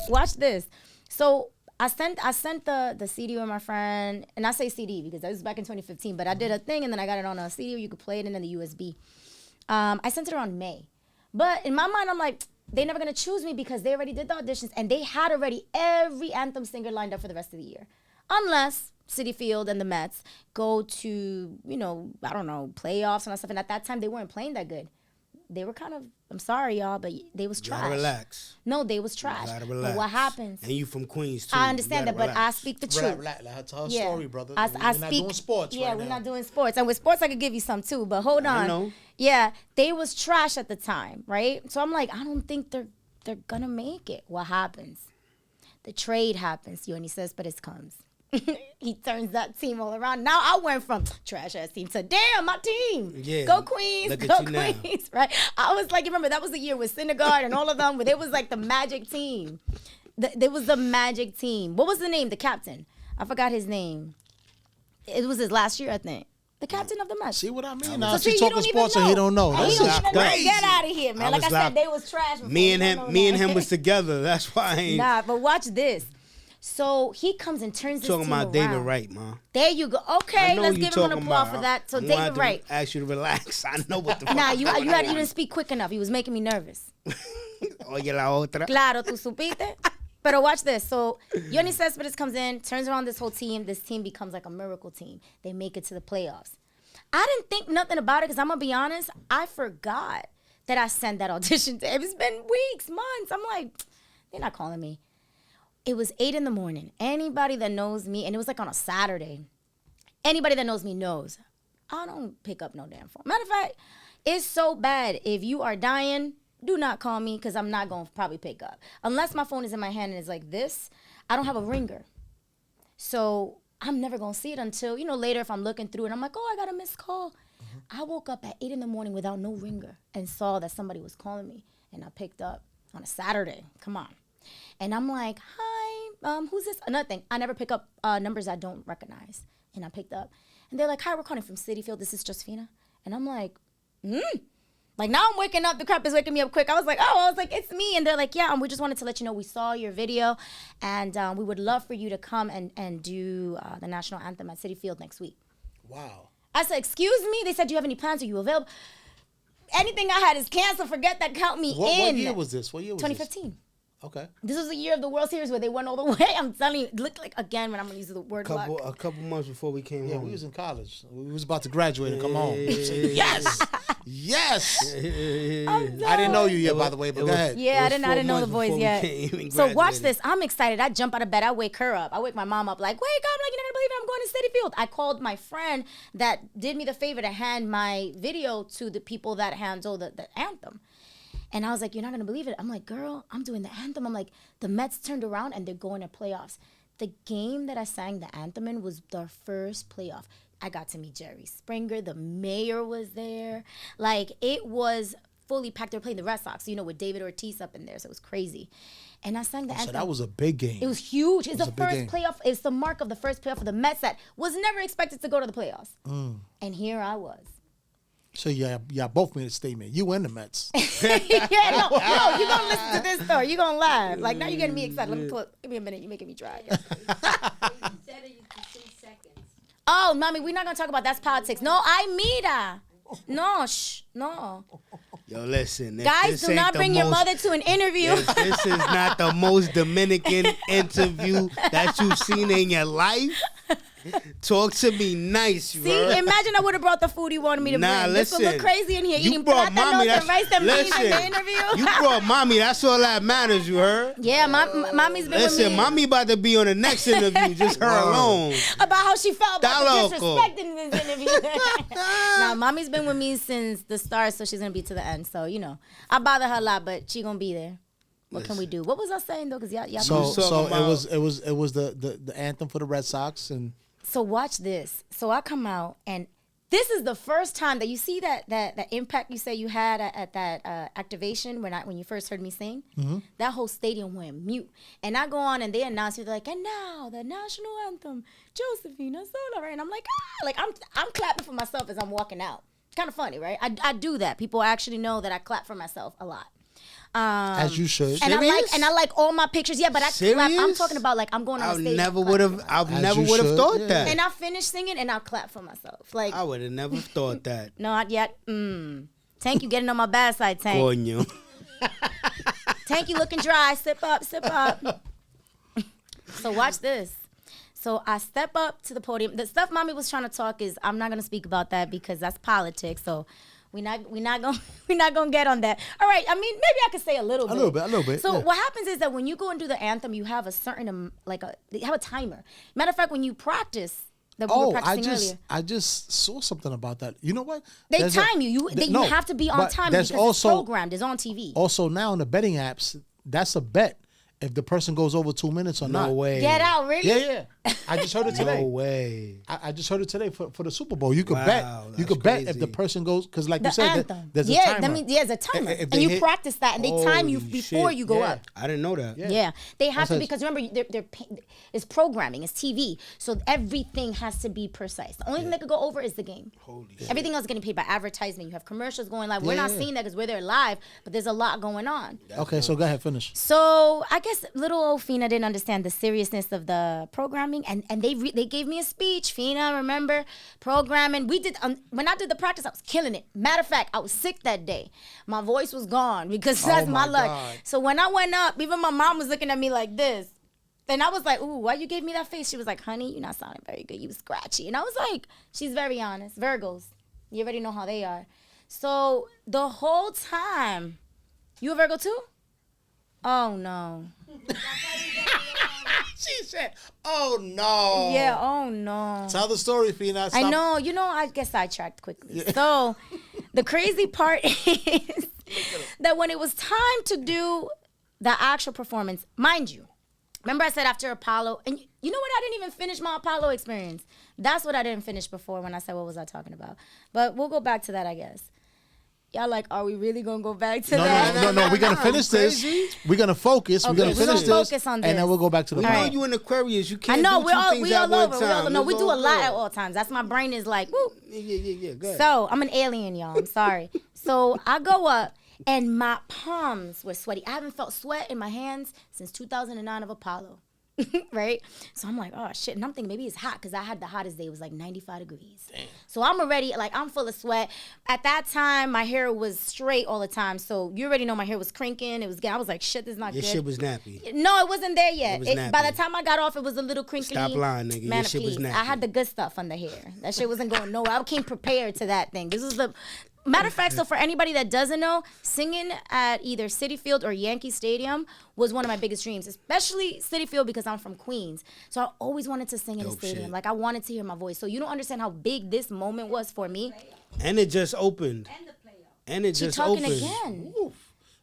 Watch this. So I sent the CD with my friend, and I say CD because that was back in 2015. But I did a thing, and then I got it on a CD where you could play it, and then the USB. I sent it around May, but in my mind, I'm like, they're never gonna choose me because they already did the auditions, and they had already every Anthem singer lined up for the rest of the year, unless Citi Field and the Mets go to, I don't know, playoffs and stuff. And at that time, they weren't playing that good. They were kind of, I'm sorry, y'all, but they was trash. You gotta relax. No, they was trash. You gotta relax. But what happens? And you from Queens, too. I understand that, relax. but I speak the truth. Relax. That's her story, brother. We're not doing sports Yeah, right we're now. not doing sports. And with sports, I could give you some, too. But hold on. I know. Yeah, they was trash at the time, right? So I'm like, I don't think they're gonna make it. What happens? The trade happens. Yoni says, but it comes. He turns that team all around. Now I went from trash ass team to damn my team. Yeah, go Queens, look go at you Queens, right? I was like, you remember that was the year with Syndergaard and all of them, where it was like the magic team. There was the magic team. What was the name? The captain. I forgot his name. It was his last year, I think. The captain of the Mets. See what I mean? So Now see, she's you talking don't even sports and he don't know. And That's he don't just even know. crazy. Get out of here, man. I Like I was said, like, they was trash before. Me and You don't know him that. was together. That's why I ain't Nah, but watch this. So he comes and turns this talking team about around. David Wright, man. There you go. I Okay, know let's you give him an talking applause about. for that. So I'm gonna David have to Wright. ask you to relax. I know what the fuck. Nah, you going had you on. didn't speak quick enough. He was making me nervous. Oye la otra. Claro, tú supiste. But watch this. So Yoni Cespedes comes in, turns around this whole team. This team becomes like a miracle team. They make it to the playoffs. I didn't think nothing about it because I'm gonna be honest. I forgot that I sent that audition to him. It's been weeks, months. I'm like, they're not calling me. It was 8 a.m. Anybody that knows me, and it was like on a Saturday. Anybody that knows me knows I don't pick up no damn phone. Matter of fact, it's so bad. If you are dying, do not call me because I'm not going to probably pick up. Unless my phone is in my hand and it's like this, I don't have a ringer. So I'm never going to see it until, later if I'm looking through it, I'm like, oh, I got a missed call. I woke up at 8 a.m. without no ringer and saw that somebody was calling me. And I picked up on a Saturday. Come on. And I'm like, hi, who's this? Another thing, I never pick up numbers I don't recognize. And I picked up. And they're like, hi, we're calling from Citi Field. This is just Fina. And I'm like, Like now I'm waking up. The crap is waking me up quick. I was like, it's me. And they're like, yeah, and we just wanted to let you know we saw your video. And we would love for you to come and do the National Anthem at Citi Field next week. Wow. I said, excuse me? They said, do you have any plans? Are you available? Anything I had is canceled. Forget that. Count me in. What year was this? 2015. Okay. This was the year of the World Series where they went all the way. I'm telling you, it looked like, again, when I'm going to use the word luck. A couple months before we came Yeah, home. we was in college. We was about to graduate and come home. Yes. Yes. I didn't know you yet, by the way, but go ahead. Yeah, I didn't know the boys yet. So watch this. this. I'm excited. I jump out of bed. I wake her up. I wake my mom up like, wake up. Like, you're not going to believe it. I'm going to Citi Field. I called my friend that did me the favor to hand my video to the people that handle the anthem. And I was like, you're not going to believe it. I'm like, girl, I'm doing the anthem. I'm like, the Mets turned around and they're going to playoffs. The game that I sang the anthem in was the first playoff. I got to meet Jerry Springer. The mayor was there. Like, it was fully packed. They were playing the Red Sox, with David Ortiz up in there. So it was crazy. And I sang the anthem. So that was a big game. It was huge. It's the first game. playoff. It's the mark of the first playoff for the Mets that was never expected to go to the playoffs. And here I was. So yeah, both made a statement. You and the Mets. No, you're gonna listen to this story. You're gonna laugh. Like now you're getting me excited. Let me give me a minute. You're making me dry. Oh, mommy, we're not gonna talk about that's politics. No, mira. No, no. Yo, listen. Guys, do not bring your mother to an interview. If this is not the most Dominican interview that you've seen in your life, talk to me nice, you See, heard? imagine I would have brought the food he wanted me to bring. Listen. This would look crazy in here. You Eating brought plata mommy. and rice and beans in the Listen, interview. you brought mommy. That's all that matters, you heard? Yeah, mommy's been with me. Listen, mommy about to be on the next interview. Just her alone. About how she felt about the Loco. disrespect in this interview. Now, mommy's been with me since the start, so she's going to be to the end. So, I bother her a lot, but she going to be there. What can we do? What was I saying, though? Because y'all So it was the anthem for the Red Sox and... So watch this. So I come out, and this is the first time that you see that impact you say you had at that activation when you first heard me sing. Mm-hmm. That whole stadium went mute. And I go on, and they announce it, like, and now the national anthem, Josephina Sola, right? And I'm like, like I'm clapping for myself as I'm walking out. Kind of funny, right? I do that. People actually know that I clap for myself a lot. As you should. And I like all my pictures. Yeah, but I clap. I'm Serious? talking about like I'm going on I a stage. never would have thought that. And I finish singing and I'll clap for myself. Like I would have never thought that. not yet. Tank, you getting on my bad side, Tank. Coño. Tank, you looking dry. Sip up, sip up. So watch this. So I step up to the podium. The stuff mommy was trying to talk is I'm not gonna speak about that because that's politics. So we're not gonna get on that. All right. I mean, maybe I could say a little bit. A little bit. So yeah. what happens is that when you go and do the anthem, you have a certain you have a timer. Matter of fact, when you practice. That we were practicing earlier. I just saw something about that. You know what? They time you. You have to be on time because it's programmed. It's on TV. Also now in the betting apps, that's a bet. If the person goes over 2 minutes or not. No way. Get out, really? Yeah. I just heard it today. No way. I just heard it today for the Super Bowl. You could Wow, bet. You could bet if the person goes because, like The you said, anthem. there's a timer. That means there's a timer, If and they you hit- practice that, and they time you Holy before shit. you go Yeah. up. I didn't know that. Yeah, they have to That's because remember it's programming, it's TV, so everything has to be precise. The only thing that could go over is the game. Holy shit. Everything else is getting paid by advertisement. You have commercials going live. We're Yeah, not yeah. seeing that because we're there live, but there's a lot going on. Okay, so go ahead, finish. So I guess little old Fina didn't understand the seriousness of the programming, and they gave me a speech. Fina, remember programming? We did when I did the practice, I was killing it. Matter of fact, I was sick that day. My voice was gone because that's my luck. God. So when I went up, even my mom was looking at me like this. And I was like, ooh, why you gave me that face? She was like, honey, you're not sounding very good. You was scratchy. And I was like, she's very honest. Virgos, you already know how they are. So the whole time, you a Virgo too? Oh, no. She said, "Oh no." Yeah, oh, no. Tell the story, Fina. I know. You know, I get sidetracked quickly. So the crazy part is that when it was time to do the actual performance, mind you, remember I said after Apollo, and you know what? I didn't even finish my Apollo experience. That's what I didn't finish before when I said, what was I talking about? But we'll go back to that, I guess. Y'all like, are we really going to go back to that? No. We're going to finish this. We're going to focus. Okay, we're going to we're finish gonna this. focus on And then this. we'll go back to the We All know right. you in Aquarius. You I can't know, do we two all things over. at one time. No, we It's do a all lot good. at all times. That's my brain is like, woo. Yeah. Go ahead. So I'm an alien, y'all. I'm sorry. So I go up and my palms were sweaty. I haven't felt sweat in my hands since 2009 of Apollo. Right? So I'm like, oh shit. And I'm thinking maybe it's hot because I had the hottest day. It was like 95 degrees. Damn. So I'm already, like, I'm full of sweat. At that time, my hair was straight all the time. So you already know my hair was crinking. I was like, shit, this is not Your good. shit was nappy. No, it wasn't there yet. It was By the nappy. time I got off, it was a little crinkly. Stop lying, nigga. Your Man, shit was please. nappy. I had the good stuff on the hair. That shit wasn't going nowhere. I came prepared to that thing. This is the... Matter of fact, so for anybody that doesn't know, singing at either Citi Field or Yankee Stadium was one of my biggest dreams, especially Citi Field because I'm from Queens. So I always wanted to sing in a Dope stadium. shit. Like, I wanted to hear my voice. So you don't understand how big this moment was for me. And it just opened. And it She just talking opened. again. Oof.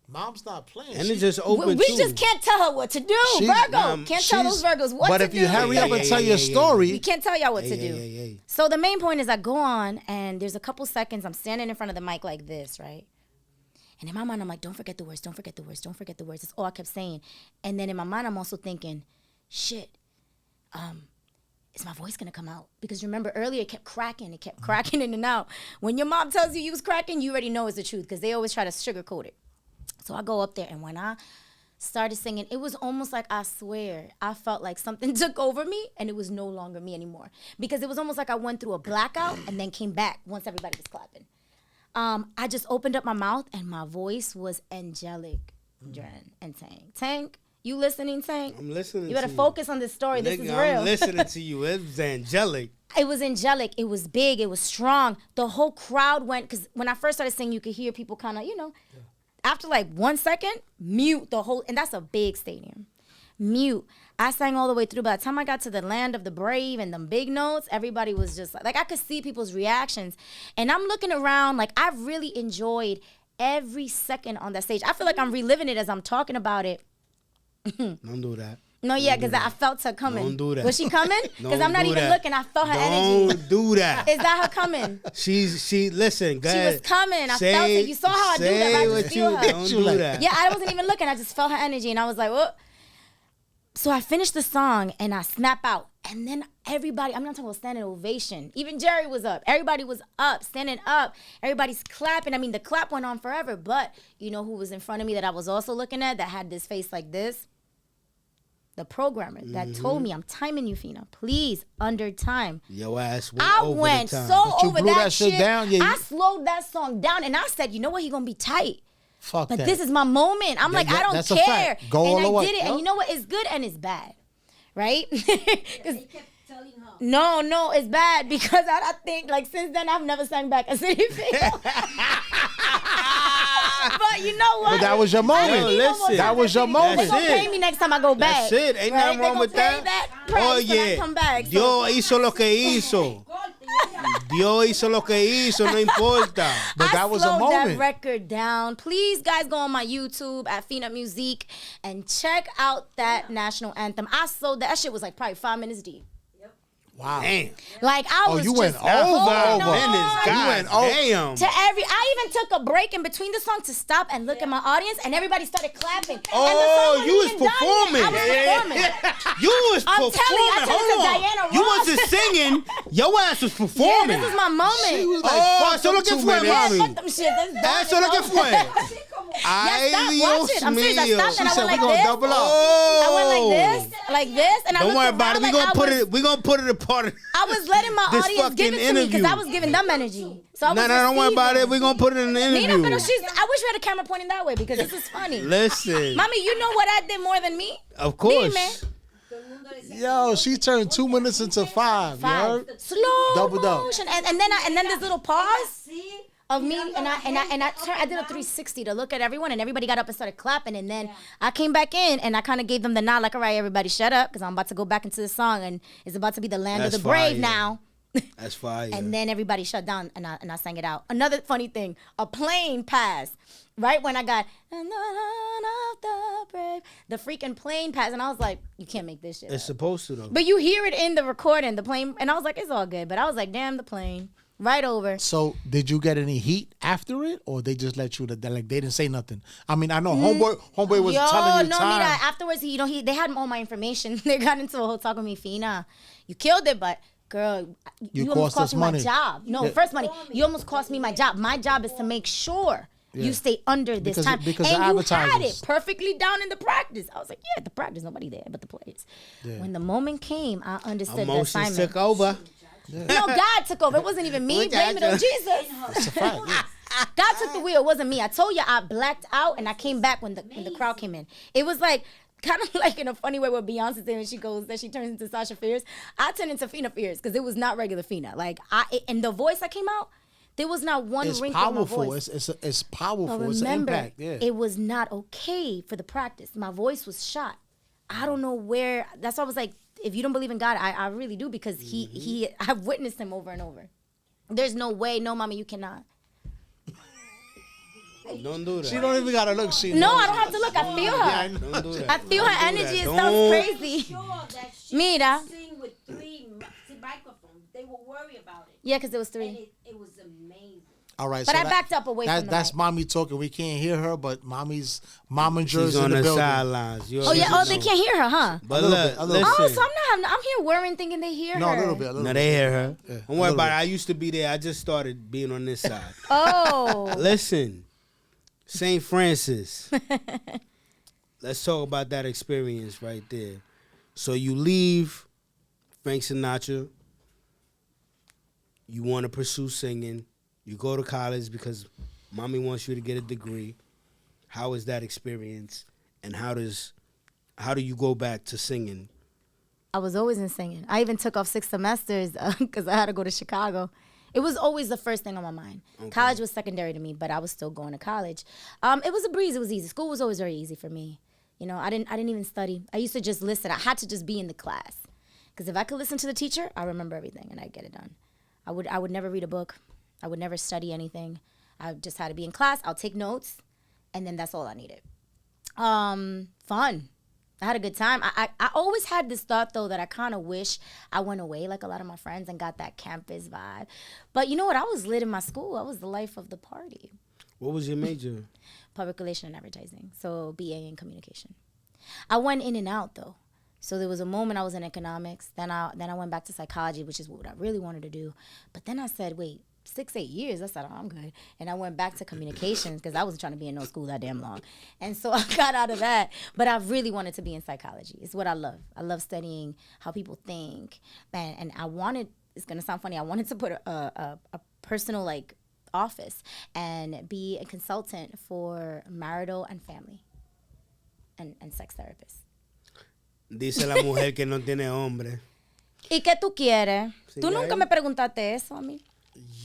Mom's not playing. And it just opened We too. just can't tell her what to do, Virgo. Can't tell those Virgos what But to if do. you hurry up and tell your We story, can't tell y'all what to do. Yeah. So the main point is I go on and there's a couple seconds I'm standing in front of the mic like this, right? And in my mind I'm like, don't forget the words, don't forget the words, don't forget the words. That's all I kept saying. And then in my mind I'm also thinking, shit, is my voice gonna come out? Because remember earlier it kept cracking in and out. When your mom tells you was cracking, you already know it's the truth because they always try to sugarcoat it. So I go up there and when I started singing, it was almost like, I swear, I felt like something took over me and it was no longer me anymore. Because it was almost like I went through a blackout and then came back once everybody was clapping. I just opened up my mouth and my voice was angelic, Dren and Tank. Tank, you listening, Tank? I'm listening. You better to focus on this story. This Nigga, is real. I'm listening to you. It was angelic. It was angelic. It was big. It was strong. The whole crowd went, because when I first started singing, you could hear people kind of, after like 1 second, mute the whole, and that's a big stadium. Mute. I sang all the way through. By the time I got to the land of the brave and them big notes, everybody was just like I could see people's reactions. And I'm looking around, like I've really enjoyed every second on that stage. I feel like I'm reliving it as I'm talking about it. Don't do that. No, yeah, because I felt her coming. Don't do that. Was she coming? Because I'm not do even that. looking. I felt her energy. Don't do that. Is that her coming? Listen, go She ahead. was coming. I Say- felt it. You saw how I do that. say I what just you feel her. don't do that. Yeah, I wasn't even looking. I just felt her energy, and I was like, "What?" So I finished the song, and I snap out, And then everybody, I'm not talking about standing ovation. Even Jerry was up. Everybody was up, standing up. Everybody's clapping. I mean, the clap went on forever. But you know who was in front of me that I was also looking at that had this face like this? The programmer that told me, I'm timing you, Fina. Please, under time. Your ass went I over went the time. so You over blew that shit down? Yeah, I slowed that song down and I said, you know what? He gonna be tight. Fuck But that. this is my moment. I'm like, I don't that's a care. fact. Go all and the I way. did it. Yep. And you know what? It's good and it's bad. Right? 'Cause He kept telling her. no, it's bad because I think like since then I've never sang back a Citi Field. But you know what? But that was your moment. I need no more Listen, time that was your at Citi Field. moment. They gonna That's pay it. me next time I go back. That's it. Ain't right? nothing They wrong gonna with pay that. price Oh, when I yeah. come back. So- Dios hizo lo que hizo. Dios hizo lo que hizo, no importa. But I that was a slowed moment. that record down. Please, guys, go on my YouTube at Fina Music and check out that National Anthem. I slowed that shit was like probably 5 minutes deep. Wow. Damn. Like I was you went just over. holding Over. on Goodness, You God went over. damn. to every. I even took a break in between the song to stop and look at my audience, and everybody started clapping. And the song Oh, wasn't you was even done yet. performing. I was performing. You was I'm telling you, I performing. turned to Hold on. Diana You Ross. wasn't singing. Your ass was Yeah, performing. this is my moment. She was like, Oh, fuck so them lo que two fue, minutes. mami. Fuck them shit. That's done. Eso lo que fue. Ay, stop, watch Dios it. I'm serious, I mío. stopped and I She said, went we like gonna this. double up. I went like this, and I Don't looked worry around about it. like We gonna put it a part of. I was letting my This audience give it fucking to me because interview. I was giving them energy. So I No, was don't worry about it. receiving. We gonna put it in the Nina, interview. but I wish we had a camera pointing that way because this is funny. Listen, Mommy, you know what I did more than me? of course. Dime. Yo, she turned 2 minutes into 5. You heard? Slow Doubled up. motion, and then this little pause See? of me, and I did a 360 to look at everyone, and everybody got up and started clapping, and then I came back in, and I kind of gave them the nod, like, all right, everybody, shut up, because I'm about to go back into the song, and it's about to be the land That's of the brave fire. now. That's fire. And then everybody shut down, and I sang it out. Another funny thing, a plane passed right when I got "And the land of the brave," the freaking plane passed, and I was like, you can't make this shit It's up. supposed to though. But you hear it in the recording, the plane, and I was like, it's all good. But I was like, damn, the plane, right over. So, did you get any heat after it, or they just let you? Like they didn't say nothing. I mean, I know homeboy was telling you no, time. Mira, afterwards, they had all my information. They got into a whole talk with me, Fina. You killed it, but girl, you almost cost us cost me my money. job. No, Yeah. first money. You almost cost me my job. My job is to make sure you stay under this Because- time. because and the you had advertisers. it perfectly down in the practice. I was like, yeah, the practice, nobody there but the players. When the moment came, I understood the Emotions assignment. took over. No, God took over. It wasn't even me. Blame it on Jesus. It's a fact. Yeah. God took the wheel. It wasn't me. I told you I blacked out and I came back when the crowd came in. It was like kind of like in a funny way what Beyonce did when she goes that she turns into Sasha Fierce. I turned into Fina Fierce because it was not regular Fina. Like and the voice that came out, there was not one It's wrinkle in my powerful. voice. It's powerful. But It's an remember, impact. Yeah. it was not okay for the practice. My voice was shot. I don't know where. That's why I was like, if you don't believe in God, I really do because I've witnessed him over and over. There's no way, no, mama, you cannot. Don't do that. She don't even gotta look. She No, knows. I don't have to look. I feel her. Yeah, I know. Don't do that. I feel her Don't do energy. that. It Don't. sounds crazy. Sure that she Mira. sing with 3 microphones. They were worried about it. Yeah, because there was And 3. it was amazing. All right. But so I backed up away from the That's mic. mommy talking. We can't hear her, but mommy's mama's She's in on the the building. sidelines. You Oh yeah. already Oh, they know. can't hear her, huh? But A little look, bit, a little listen. Oh, so I'm here worrying, thinking they hear No, her. a little bit. A little No, bit. they hear her. Yeah, Don't a worry little about it. bit. I used to be there. I just started being on this side. Oh. Listen, St. Francis. Let's talk about that experience right there. So you leave Frank Sinatra. You want to pursue singing. You go to college because mommy wants you to get a degree. How is that experience? And how do you go back to singing? I was always in singing. I even took off 6 semesters because I had to go to Chicago. It was always the first thing on my mind. Okay. College was secondary to me, but I was still going to college. It was a breeze. It was easy. School was always very easy for me. You know, I didn't even study. I used to just listen. I had to just be in the class because if I could listen to the teacher, I remember everything and I'd get it done. I would never read a book. I would never study anything. I just had to be in class. I'll take notes, and then that's all I needed. Fun. I had a good time. I always had this thought, though, that I kind of wish I went away like a lot of my friends and got that campus vibe. But you know what? I was lit in my school. I was the life of the party. What was your major? Public relation and advertising. So BA in communication. I went in and out, though. So there was a moment I was in economics. Then I went back to psychology, which is what I really wanted to do. But then I said, wait, 6-8 years. I said, oh, I'm good. And I went back to communications because I wasn't trying to be in no school that damn long. And so I got out of that. But I really wanted to be in psychology. It's what I love. I love studying how people think. And I wanted, it's going to sound funny, I wanted to put a personal like office and be a consultant for marital and family and sex therapists. Dice la mujer que no tiene hombre. ¿Y qué tú quieres? Sí, ¿Tú nunca me preguntaste eso a mí?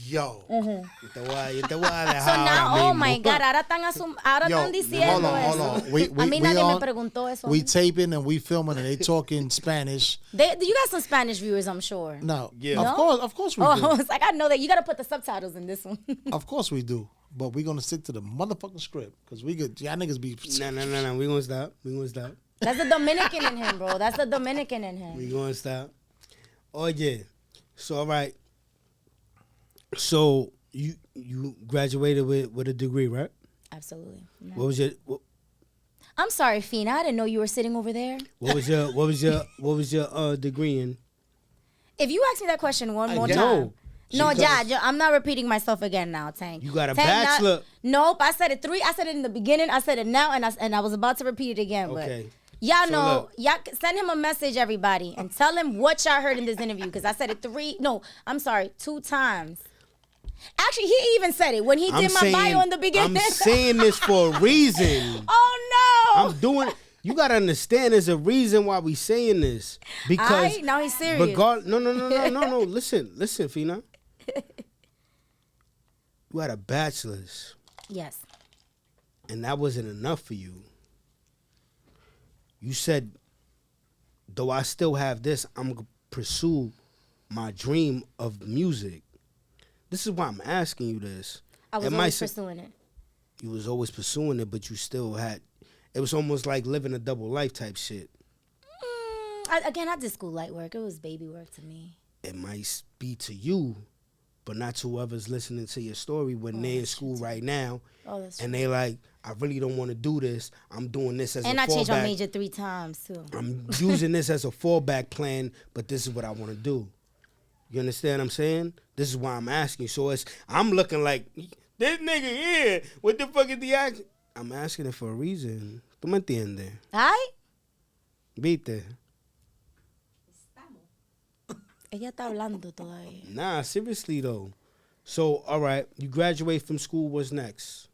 Yo. Yo te voy a dejar So now, ahora oh mismo. my God, ahora están diciendo hold eso. on. A mí nadie me preguntó eso. We taping and we filming and they talking Spanish. You got some Spanish viewers, I'm sure. No, Yeah. of course we Oh, do. I was like, I know that. You got to put the subtitles in this one. Of course we do. But we're gonna stick to the motherfucking script because y'all niggas be. No. We gonna stop. That's the Dominican in him, bro. That's the Dominican in him. We gonna stop. Oye, so all right. So you graduated with a degree, right? Absolutely. Yeah. What was your I'm sorry, Fina. I didn't know you were sitting over there. what was your degree in? If you ask me that question one more Yeah. time. No, Because- I'm not repeating myself again now, Tank. You got a Tank, bachelor. Nope, I said it I said it in the beginning. I said it now, and I was about to repeat it again. Okay. But y'all So know, look. y'all send him a message, everybody, and tell him what y'all heard in this interview, because I said it 2 times. Actually, he even said it when he did my bio in the beginning. I'm saying this for a reason. Oh, no. I'm doing. You gotta understand, there's a reason why we saying this because Now he's serious. No. Listen, Fina. You had a bachelor's, Yes. and that wasn't enough for you. You said, though I still have this, I'm gonna pursue my dream of music. This is why I'm asking you this. I was It might always se- pursuing it. You was always pursuing it, but you still had. It was almost like living a double life type shit. I did school light work. It was baby work to me. It might be to you, but not to whoever's listening to your story when they're in school right now, Oh, that's and they like, I really don't want to do this. I'm doing this as And a I changed my fallback. major 3 times, too. I'm using this as a fallback plan, but this is what I want to do. You understand what I'm saying? This is why I'm asking. So I'm looking like, this nigga here, what the fuck is the action? I'm asking it for a reason. ¿Tú me entiendes? Ay, ¿Viste? ella está hablando todavía. Nah, seriously though. So, all right, you graduate from school, what's next?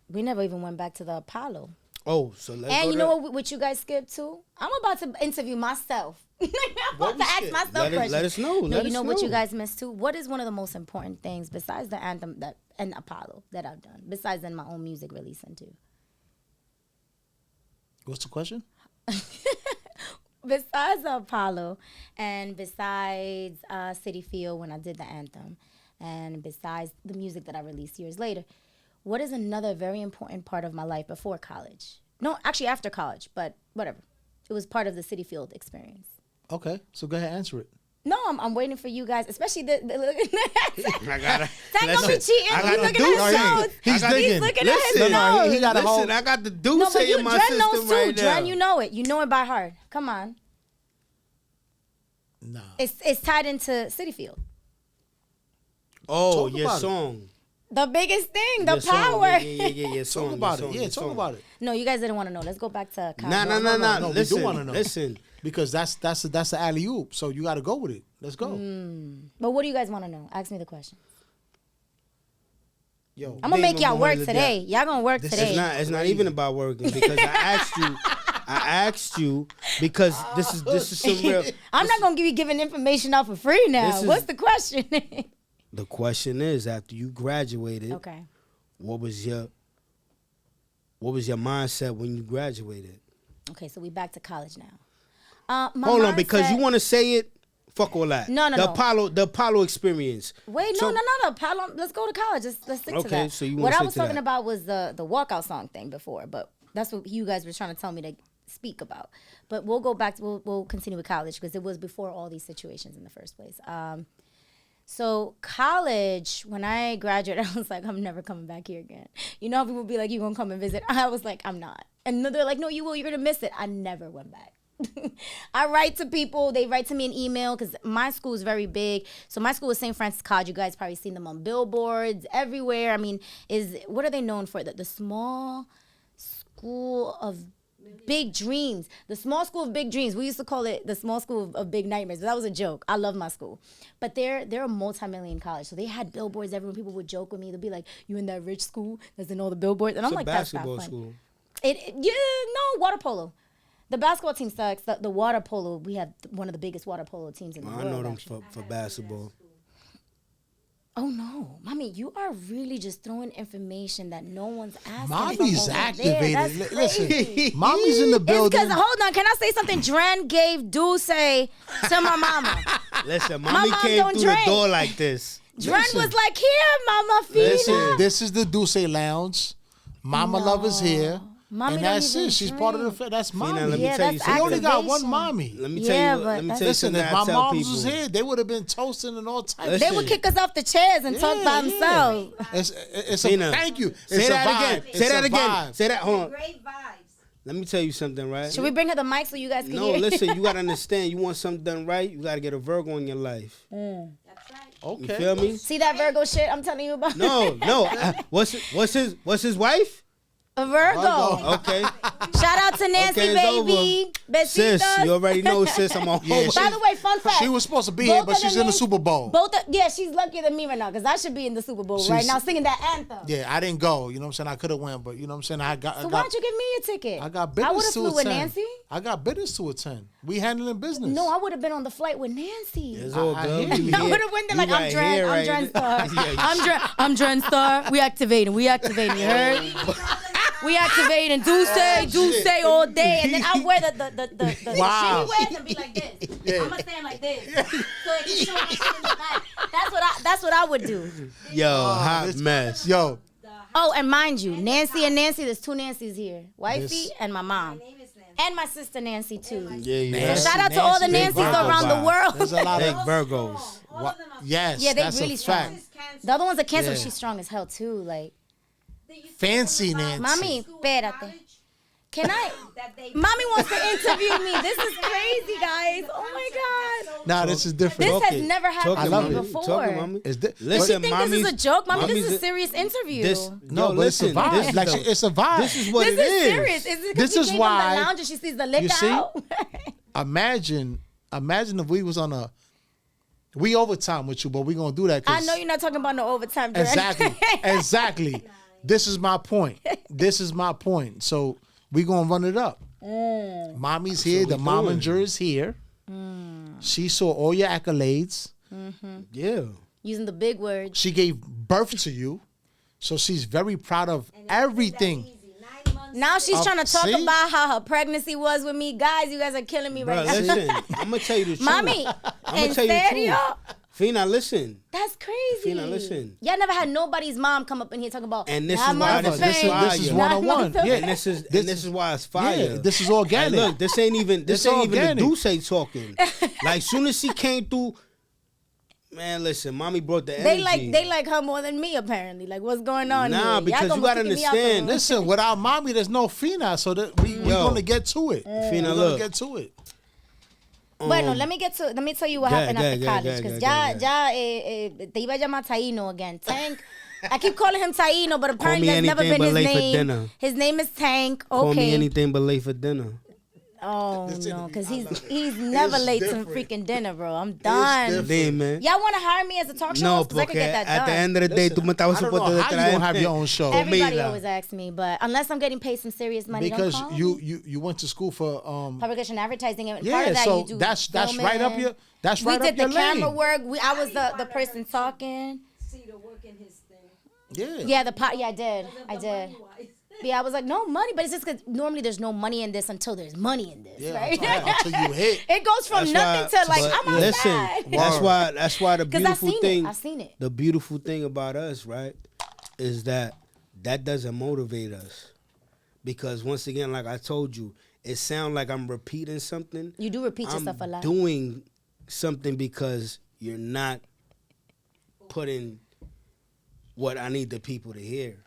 We never even went back to the Apollo. Oh, so let's And go you to- know what you guys skipped too? I'm about to interview myself. I'm about to ask myself questions. Let us know. No, Let you us know what you know. guys missed too? What is one of the most important things besides the anthem and Apollo that I've done? Besides in my own music releasing too. What's the question? Besides the Apollo and besides Citi Field when I did the anthem and besides the music that I released years later, what is another very important part of my life before college? No, actually after college, but whatever. It was part of the Citi Field experience. Okay, so go ahead and answer it. No, I'm waiting for you guys, especially the I gotta. Tank don't be cheating. I He's got looking the at his deuce. notes. He's digging. He's looking at his Listen, notes. he got a whole. Listen, I got the No, deuce but you in my Dren system knows too. right now. Dren, you know it. You know it by heart. Come on. Nah. It's tied into Citi Field. Oh, Talk your about it. song. The biggest thing, the Your song. power. Yeah, song. Talk about your it. song, Yeah, your talk song. about it. No, you guys didn't want to know. Let's go back to Nah. No, we do Listen, wanna know. listen. Because that's the alley oop. So you got to go with it. Let's go. But what do you guys want to know? Ask me the question. Yo, I'm gonna make Name y'all of work one of the today. Y'all gonna work This is today. It's not even about working because I asked you because this is some real. I'm not gonna be giving information out for free now. This is- What's the question? The question is, after you graduated, Okay. what was your mindset when you graduated? Okay, so we back to college now. My Hold on, because you mindset- want to say it. Fuck all that. No, no, the no. The Apollo experience. Wait, So- no. Apollo, let's go to college. Let's stick to Okay, that. so you wanna what I stick was to talking that. about was the walkout song thing before, but that's what you guys were trying to tell me to speak about. But we'll go back. We'll continue with college because it was before all these situations in the first place. So college, when I graduated, I was like, I'm never coming back here again. You know how people be like, you gonna come and visit? I was like, I'm not. And they're like, no, you will. You're gonna miss it. I never went back. I write to people. They write to me an email because my school is very big. So my school is St. Francis College. You guys probably seen them on billboards everywhere. I mean, what are they known for? The small school of big dreams. The small school of big dreams. We used to call it the small school of big nightmares. But that was a joke. I love my school. But they're a multi-million college. So they had billboards everywhere. People would joke with me. They'll be like, you in that rich school that's in all the billboards? And I'm like, that's not fun. School. Water polo. The basketball team sucks. The water polo, we have one of the biggest water polo teams in the world. I know them for basketball. Oh no, mommy, you are really just throwing information that no one's asking. Mommy's activated. Listen, mommy's in the building. It's because, hold on, can I say something? Dren gave Dulce to my mama. Listen, mommy came through the door like this. Dren was like, here, Mama Fina. Listen, this is the Dulce Lounge. Mama Love is here. Mommy and that's it. She's part of the. That's mommy. Fina, let me tell you something. We only got one mommy. Let me tell you. Let me tell you Listen, something. if my mom was here, they would have been toasting and all types. They would kick us off the chairs and talk by themselves. It's a thank you. Say that again. Say that again. Say that. Hold on. Great vibes. Let me tell you something, right? Should we bring her the mic so you guys can hear? No, listen. You gotta understand. You want something done right. You gotta get a Virgo in your life. That's right. Okay. You feel me? See that Virgo shit I'm telling you about? No. What's his wife? A Virgo. Okay. Shout out to Nancy, Okay, baby. Besitos. Sis, you already know, sis. I'm on hold. By the way, fun fact. She was supposed to be here, but she's in the Super Bowl. She's luckier than me right now because I should be in the Super Bowl right now singing that anthem. Yeah, I didn't go. You know what I'm saying? I could have went, but you know what I'm saying? Why don't you give me a ticket? I got business I would have to flew with attend. Nancy. I got business to attend. We handling business. No, I would have been on the flight with Nancy. It's all I good. hear you. I would have went there like, I'm Dren Star. I'm Dren Star. We activating. You heard? We activating Dulce all day, and then I wear the Wow. She wears and be like this. I'm gonna stand like this, so it can show my shit in the back. That's what I would do. Yo, hot mess. Yo. Oh, and mind you, Nancy, there's two Nancys here, wifey and my mom, My name is Nancy. and my sister Nancy too. Yeah. So shout out to all the Nancy, Nancys Virgo around the vibe. world. There's a lot Big of Virgos. All of them are yes, Yeah, they that's really a strong. fact. Cancer. The other one's a Cancer. Yeah. She's strong as hell too. Like, Fancy Nancy. Mami, espérate. Can I? That they Mommy wants to interview me. This is crazy, guys. Oh my god. Nah, this is different. This has never happened I to love me it. before. Talking, mommy. Is this, Does she Listen, think this is a joke? Mommy, this is a serious interview. no, but it's a vibe. It's a vibe. This is what This it is is. serious. Is it because This she is came why- from the lounge and she sees the liquor You see? out? Imagine if we was on we overtime with you, but we gonna do that. I know you're not talking about no overtime. Dren. Exactly. This is my point. So we gonna run it up. Mommy's here. The momager is here. She saw all your accolades. Yeah. Using the big words. She gave birth to you, so she's very proud of everything. easy. 9 months. Now she's trying to talk see? about how her pregnancy was with me. Guys, you guys are killing me Bro, right now. listen. I'm gonna tell you the truth. Mommy, I'm in gonna tell you the serio? truth. Fina, listen. That's crazy. Fina, listen. Y'all never had nobody's mom come up in here talking about. And this "Nine is why months of this is fame, This is fire. 101. 9 months of Yeah, fame." And this is why it's fire. Yeah, this is And organic. look, this ain't even This the organic. Dulce talking. Like soon as she came through, man, listen, mommy brought the energy. They like her more than me apparently. Like what's going on here? Nah, Y'all because gonna you gotta kick me out the understand, room. Listen, without mommy, there's no Fina, so that we're gonna get to it. Fina, We're look. gonna get to it. Bueno, let me tell you what Go happened ahead, after go ahead, college. go Because ahead. te iba a llamar Taino again. Tank. I keep calling him Taino, but apparently me that's never anything been but his late for name. dinner. His name is Tank. Call me Okay. anything but late for dinner. Oh no, because he's never late to different. freaking dinner, bro. I'm done. different. Damn, man. Y'all want to hire me as a talk show No, host? Because I could porque get that at the done. end of the day, tú me estabas I don't supuesto know de how you traer. gonna have your own show. Everybody Comida. always asks me, but unless I'm getting paid some serious money, Because don't call me. you went to school for Publication advertising, and part yeah, of that so you do that's filming. right up your We did the your camera lane. work. I was the person talking. See the work in his thing. Yeah. Yeah, Yeah, I did. I The did. money-wise. Yeah, I was like, no money, but it's just because normally there's no money in this until there's money in this, Yeah, right? until you hit. It goes from That's nothing why- to like but I'm listen, outside. that's why the 'Cause I beautiful seen thing. it. I seen it. The beautiful thing about us, right, is that doesn't motivate us, because once again, like I told you, it sounds like I'm repeating something. You do repeat I'm yourself a lot. doing something because you're not putting what I need the people to hear.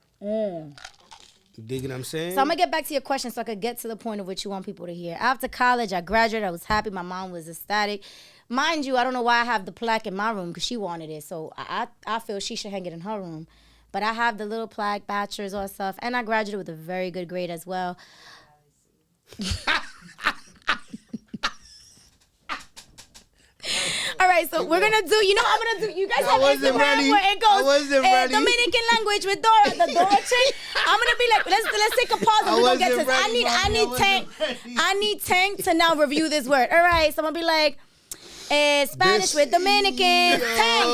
You dig what I'm saying? So I'm gonna get back to your question so I could get to the point of what you want people to hear. After college, I graduated. I was happy. My mom was ecstatic. Mind you, I don't know why I have the plaque in my room because she wanted it. So I feel she should hang it in her room. But I have the little plaque, bachelor's, all stuff. And I graduated with a very good grade as well. All right, so we're gonna do. You know, I'm gonna do. You guys have Instagram where it goes Dominican language with Dora, the Dora chick. I'm gonna be like, let's take a pause and we're gonna get to this. I need Tank to now review this word. All right, so I'm gonna be like, Spanish with Dominican. Tank,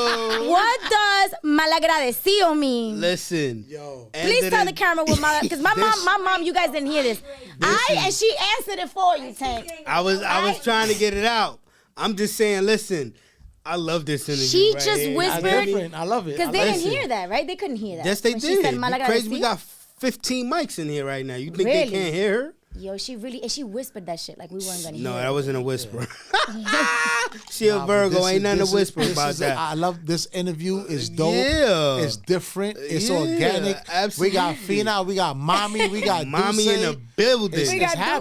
what does malagradecido mean? Listen, Please tell the camera what because my mom, you guys didn't hear this. And she answered it for you, Tank. I was trying to get it out. I'm just saying, listen, I love this interview. She right just here. whispered. I love it. Because they didn't hear that, right? They couldn't hear that. Yes, they when did. She said, You're crazy. We got 15 mics in here right now. You think they can't hear her? Yo, she whispered that shit like we weren't gonna hear. No, that wasn't a whisper. She a Virgo, ain't nothing to whisper about that. I love this interview. It's dope. Yeah. It's different. It's organic. Absolutely. We got Fina. We got Mommy. We got Mommy Dulce. in the building.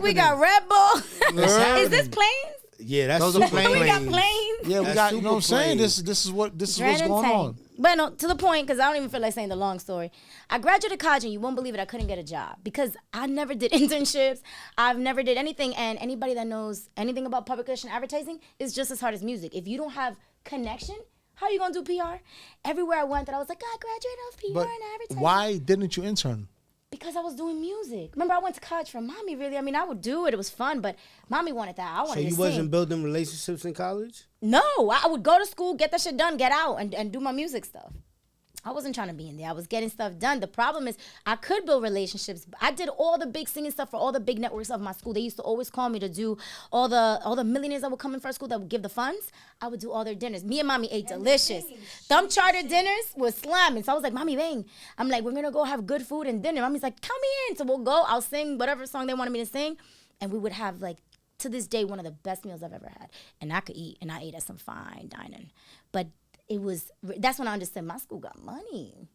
We got Red Bull. Is this planes? Yeah, that's Those are super planes. We got planes. planes. Yeah, we That's got. You know what I'm super saying? plain. This is what's Dren going and on. Tank. But no, to the point, because I don't even feel like saying the long story. I graduated college and you won't believe it, I couldn't get a job because I never did internships. I've never did anything. And anybody that knows anything about public relations advertising is just as hard as music. If you don't have connection, how are you going to do PR? Everywhere I went, that I was like, I graduated off PR But and advertising. why didn't you intern? Because I was doing music. Remember, I went to college for Mommy, really. I mean, I would do it. It was fun, but Mommy wanted that. I wanted So to you sing. wasn't building relationships in college? No, I would go to school, get that shit done, get out, and do my music stuff. I wasn't trying to be in there. I was getting stuff done. The problem is I could build relationships. I did all the big singing stuff for all the big networks of my school. They used to always call me to do all the millionaires that would come in for school that would give the funds. I would do all their dinners. Me and Mommy ate delicious. Them charter dinners was slamming. So I was like, Mommy, bang. I'm like, we're going to go have good food and dinner. Mommy's like, count me in. So we'll go. I'll sing whatever song they wanted me to sing. And we would have, like, to this day, one of the best meals I've ever had. And I could eat. And I ate at some fine dining. But that's when I understood my school got money.